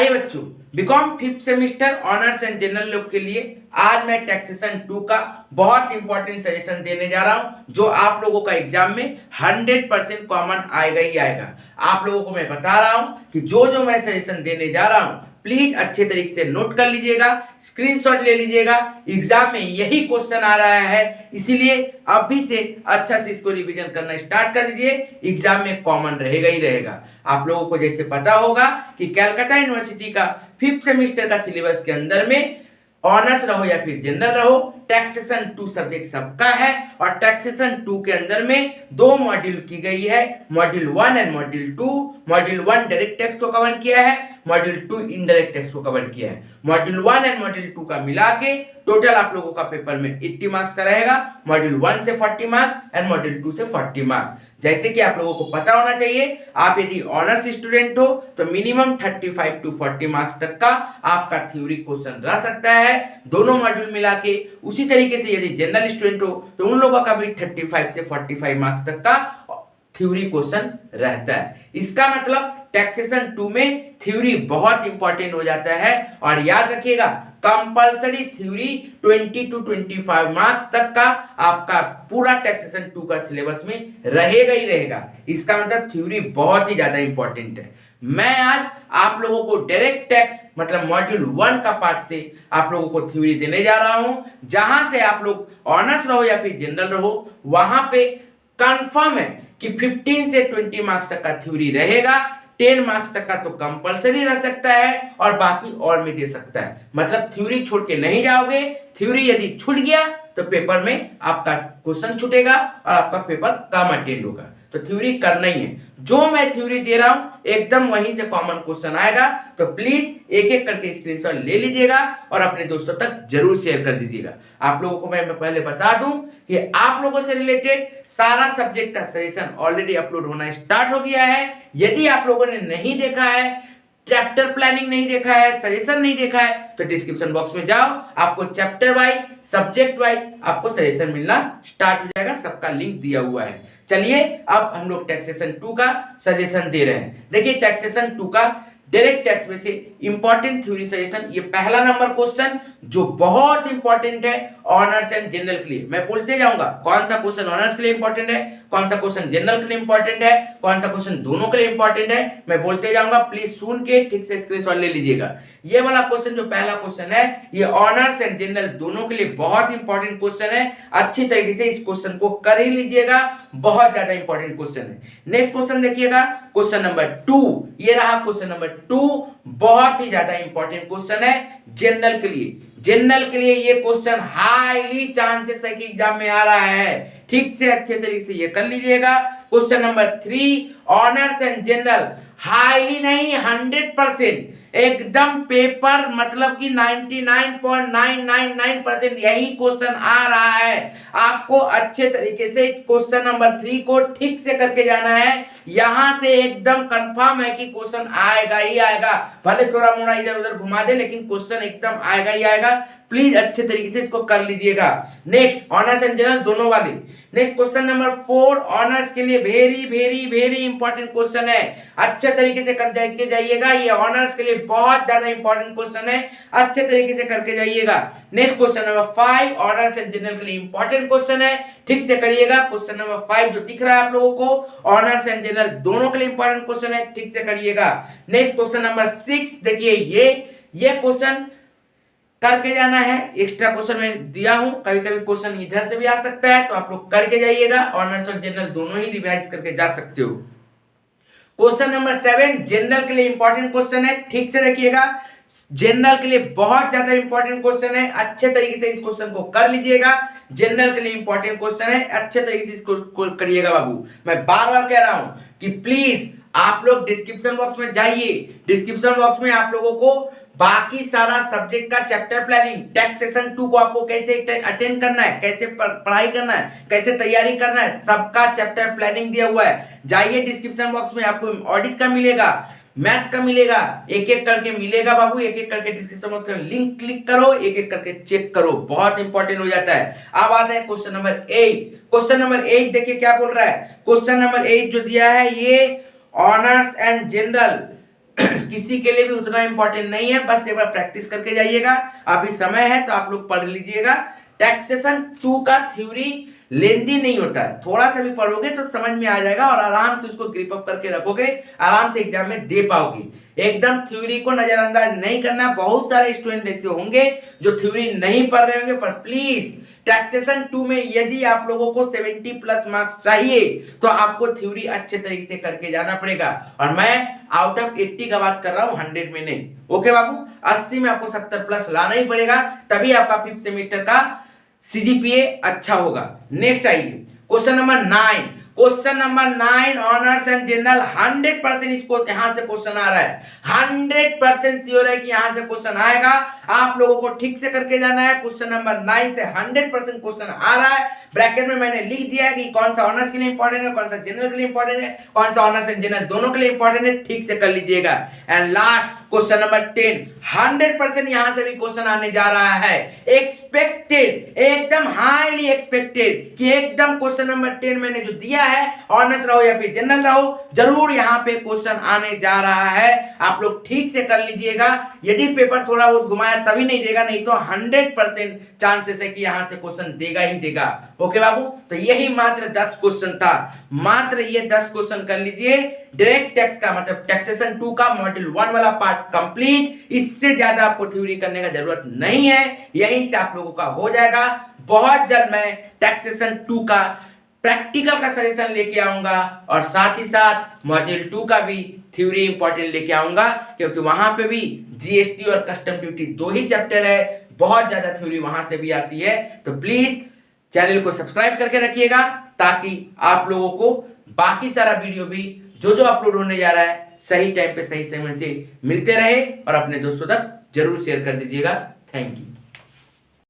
आइए बच्चों, B Com 5th semester honours and general लोग के लिए आज मैं टैक्सेशन 2 का बहुत इंपॉर्टेंट सजेशन देने जा रहा हूं, जो आप लोगों का एग्जाम में 100% कॉमन आएगा ही आएगा। आप लोगों को मैं बता रहा हूं कि जो जो मैं सजेशन देने जा रहा हूं, प्लीज अच्छे तरीके से नोट कर लीजिएगा, स्क्रीनशॉट ले लीजिएगा। एग्जाम में यही क्वेश्चन आ रहा है, इसीलिए अभी से अच्छा से इसको रिवीजन करना स्टार्ट कर दीजिए। एग्जाम में कॉमन रहेगा ही रहेगा। आप लोगों को जैसे पता होगा कि कलकत्ता यूनिवर्सिटी का 5th सेमिस्टर का सिलेबस के अंदर में ऑनर्स रहो या फिर जनरल रहो, टैक्सेशन 2 सब्जेक्ट सबका है और टैक्सेशन 2 के अंदर में 2 मॉड्यूल की गई है, module 1 and module 2। Module 1 direct tax को कवर किया है, मॉड्यूल 2 इनडायरेक्ट टैक्स को कवर किया है। मॉड्यूल 1 एंड मॉड्यूल 2 का मिला के टोटल आप लोगों का पेपर में 80 मार्क्स का रहेगा। मॉड्यूल 1 से 40 मार्क्स एंड मॉड्यूल 2 से 40 मार्क्स। जैसे कि आप लोगों को पता होना चाहिए, आप यदि ऑनर्स स्टूडेंट हो तो मिनिमम 35 to 40 मार्क्स तक का आपका थ्योरी क्वेश्चन रह सकता है, दोनों मॉड्यूल मिला के। उसी तरीके से यदि जनरल स्टूडेंट हो तो उन लोगों का भी 35 से 45 मार्क्स तक का थ्योरी क्वेश्चन रहता है। इसका मतलब टैक्सेशन 2 में थ्योरी बहुत इंपॉर्टेंट हो जाता है। और याद रखिएगा, कंपलसरी थ्योरी 20 to 25 मार्क्स तक का आपका पूरा टैक्सेशन 2 का सिलेबस में रहेगा ही रहेगा। इसका मतलब थ्योरी बहुत ही ज्यादा इंपॉर्टेंट है। मैं आज आप लोगों को डायरेक्ट टैक्स मतलब मॉड्यूल 1 का पार्ट से आप लोगों को थ्योरी देने जा रहा हूं, जहां से आप लोग ऑनर्स रहो या फिर जनरल रहो, वहां पे कंफर्म है कि 15 से 20 मार्क्स तक का थ्योरी रहेगा। 10 मार्क्स तक का तो कंपलसरी रह सकता है और बाकी और में दे सकता है। मतलब थ्योरी छोड़ के नहीं जाओगे। थ्योरी यदि छूट गया तो पेपर में आपका क्वेश्चन छूटेगा और आपका पेपर कम अटेंड होगा। तो थ्योरी करना ही है। जो मैं थ्योरी दे रहा हूं एकदम वहीं से कॉमन क्वेश्चन आएगा, तो प्लीज एक एक करके स्क्रीनशॉट ले लीजिएगा और अपने दोस्तों तक जरूर शेयर कर दीजिएगा। आप लोगों को मैं पहले बता दूं कि आप लोगों से रिलेटेड सारा सब्जेक्ट का सजेशन ऑलरेडी अपलोड होना स्टार्ट हो गया है। यदि आप लोगों ने नहीं देखा है, चैप्टर प्लानिंग नहीं देखा है, सजेशन नहीं देखा है, तो डिस्क्रिप्शन बॉक्स में जाओ, आपको चैप्टर वाइज सब्जेक्ट वाइज आपको सजेशन मिलना स्टार्ट हो जाएगा। सबका लिंक दिया हुआ है। चलिए अब हम लोग टैक्सेशन 2 का सजेशन दे रहे हैं। देखिए टैक्सेशन 2 का डायरेक्ट टैक्स में से इंपॉर्टेंट थ्योरी सजेशन, ये पहला नंबर क्वेश्चन जो बहुत इंपॉर्टेंट है ऑनर्स एंड जनरल के लिए। मैं बोलते जाऊंगा कौन सा क्वेश्चन ऑनर्स के लिए इंपॉर्टेंट है, कौन सा क्वेश्चन जनरल के लिए इंपॉर्टेंट है, कौन सा क्वेश्चन दोनों के लिए इंपॉर्टेंट है। मैं बोलते जाऊंगा, प्लीज सुन के ठीक से स्क्रीनशॉट ले लीजिएगा। ये वाला क्वेश्चन जो पहला क्वेश्चन है, ये ऑनर्स एंड जनरल दोनों के लिए बहुत इंपॉर्टेंट क्वेश्चन है। अच्छी तरीके से इस क्वेश्चन को कर ही लीजिएगा, बहुत ज्यादा इंपॉर्टेंट क्वेश्चन है। नेक्स्ट क्वेश्चन देखिएगा, क्वेश्चन नंबर 2। ये रहा क्वेश्चन नंबर 2, बहुत ही ज्यादा इंपॉर्टेंट क्वेश्चन है जनरल के लिए। जनरल के लिए ये क्वेश्चन हाईली चांसेस है कि एग्जाम में आ रहा है। ठीक से अच्छे तरीके से ये कर लीजिएगा। Question number 3, honours and general, highly नहीं 100% एकदम पेपर मतलब कि 99.999% यही क्वेश्चन आ रहा है। आपको अच्छे तरीके से क्वेश्चन नंबर 3 को ठीक से करके जाना है। यहां से एकदम कंफर्म है कि क्वेश्चन आएगा ही आएगा, भले थोड़ा मोड़ा इधर उधर घुमा दे, लेकिन क्वेश्चन एकदम आएगा ही आएगा। प्लीज अच्छे तरीके से इसको कर लीजिएगा। नेक्स्ट ऑनर्स एंड जनरल दोनों वाले। नेक्स्ट क्वेश्चन नंबर 4, ऑनर्स के लिए very very very important question है। अच्छे तरीके से करके जाइएगा। ये ऑनर्स के लिए बहुत ज्यादा इंपॉर्टेंट क्वेश्चन है, अच्छे तरीके से करके जाइएगा। Next question number 5, honours and general के लिए इंपॉर्टेंट क्वेश्चन है, ठीक से करिएगा। क्वेश्चन नंबर 5 जो दिख रहा है आप लोगों को, ऑनर्स एंड जनरल दोनों के लिए इंपॉर्टेंट क्वेश्चन है, ठीक से करिएगा। नेक्स्ट क्वेश्चन नंबर 6 देखिए, ये क्वेश्चन करके जाना है। एक्स्ट्रा क्वेश्चन में दिया हूं, कभी कभी क्वेश्चन इधर से भी आ सकता है, तो आप लोग करके जाइएगा। ऑनर्स और जनरल दोनों ही रिवाइज करके जा सकते हो। क्वेश्चन नंबर 7 जनरल के लिए इंपॉर्टेंट क्वेश्चन है, ठीक से देखिएगा। जनरल के लिए बहुत ज्यादा इंपॉर्टेंट क्वेश्चन है, अच्छे तरीके से इस क्वेश्चन को कर लीजिएगा। जनरल के लिए इंपॉर्टेंट क्वेश्चन है, अच्छे तरीके से इसको करिएगा बाबू। मैं बार बार कह रहा हूं कि प्लीज आप लोग डिस्क्रिप्शन बॉक्स में जाइए। डिस्क्रिप्शन बॉक्स में आप लोगों को बाकी सारा सब्जेक्ट का चैप्टर प्लानिंग, टैक्सेशन 2 को आपको कैसे अटेंड करना है, कैसे पढ़ाई करना है, कैसे तैयारी करना है, सबका चैप्टर प्लानिंग दिया हुआ है। जाइए डिस्क्रिप्शन बॉक्स में, आपको ऑडिट का मिलेगा, मैथ का मिलेगा, एक एक करके मिलेगा बाबू। एक एक करके डिस्क्रिप्शन बॉक्स में लिंक क्लिक करो, एक एक करके चेक करो, बहुत इंपॉर्टेंट हो जाता है। अब आता है क्वेश्चन नंबर 8। क्वेश्चन नंबर 8 देखिए क्या बोल रहा है। क्वेश्चन नंबर 8 जो दिया है, ये ऑनर्स एंड जनरल किसी के लिए भी उतना इंपॉर्टेंट नहीं है, बस एक बार प्रैक्टिस करके जाइएगा। अभी समय है तो आप लोग पढ़ लीजिएगा। टैक्सेशन 2 का थ्योरी लेंदी नहीं होता है, थोड़ा सा भी पढ़ोगे तो समझ में आ जाएगा और आराम से उसको ग्रिप अप करके रखोगे, आराम से एग्जाम में दे पाओगे। एकदम थ्योरी को नजरअंदाज नहीं करना। बहुत सारे स्टूडेंट ऐसे होंगे जो थ्योरी नहीं पढ़ रहे होंगे, पर प्लीज टैक्सेशन 2 में यदि आप लोगों को 70 प्लस मार्क्स चाहिए तो आपको थ्योरी अच्छे तरीके से करके जाना पड़ेगा। और मैं आउट ऑफ 80 का बात कर रहा हूं, 100 में नहीं। ओके बाबू, 80 में आपको 70 प्लस लाना ही पड़ेगा, तभी आपका 5th सेमेस्टर का सीजीपीए अच्छा होगा। नेक्स्ट आइए question number 9। Question number 9 honours and general 100% इसको यहां से क्वेश्चन आ रहा है, 100% श्योर है कि यहां से क्वेश्चन आएगा। आप लोगों को ठीक से करके जाना है। क्वेश्चन नंबर 9 से 100% क्वेश्चन आ रहा है। ब्रैकेट में मैंने लिख दिया है कि कौन सा ऑनर्स के लिए इंपॉर्टेंट है, कौन सा जनरल के लिए इंपॉर्टेंट है, कौन सा ऑनर्स एंड जनरल दोनों के लिए इंपॉर्टेंट है। ठीक से कर लीजिएगा। एंड लास्ट क्वेश्चन नंबर 10, 100% यहां से भी क्वेश्चन आने जा रहा है। एक्सपेक्टेड, एकदम हाईली एक्सपेक्टेड कि एकदम क्वेश्चन नंबर 10 मैंने जो दिया है, ऑनर्स रहो या फिर जनरल रहो, जरूर यहां पे क्वेश्चन आने जा रहा है। आप लोग ठीक से कर लीजिएगा। यदि पेपर थोड़ा बहुत घुमाया तभी नहीं देगा, नहीं तो 100% चांसेस है कि यहां से क्वेश्चन देगा ही देगा। ओके बाबू, तो यही मात्र 10 क्वेश्चन था, मात्र ये 10 क्वेश्चन कर लीजिए। डायरेक्ट टैक्स का मतलब टैक्सेशन 2 का मॉड्यूल 1 वाला पार्ट कंप्लीट। इससे ज्यादा आपको थ्योरी करने का जरूरत नहीं है, यहीं से आप लोगों का हो जाएगा। बहुत जल्द मैं टैक्सेशन 2 का प्रैक्टिकल का सजेशन लेके आऊंगा और साथ ही साथ मॉड्यूल 2 का भी थ्योरी इंपॉर्टेंट लेके आऊंगा, क्योंकि वहां पे भी जीएसटी और कस्टम ड्यूटी 2 ही चैप्टर है, बहुत ज्यादा थ्योरी वहां से भी आती है। तो प्लीज चैनल को सब्सक्राइब करके रखिएगा, ताकि आप लोगों को बाकी सारा वीडियो भी जो जो अपलोड होने जा रहा है सही टाइम पे सही समय से मिलते रहे। और अपने दोस्तों तक जरूर शेयर कर दीजिएगा। Thank you.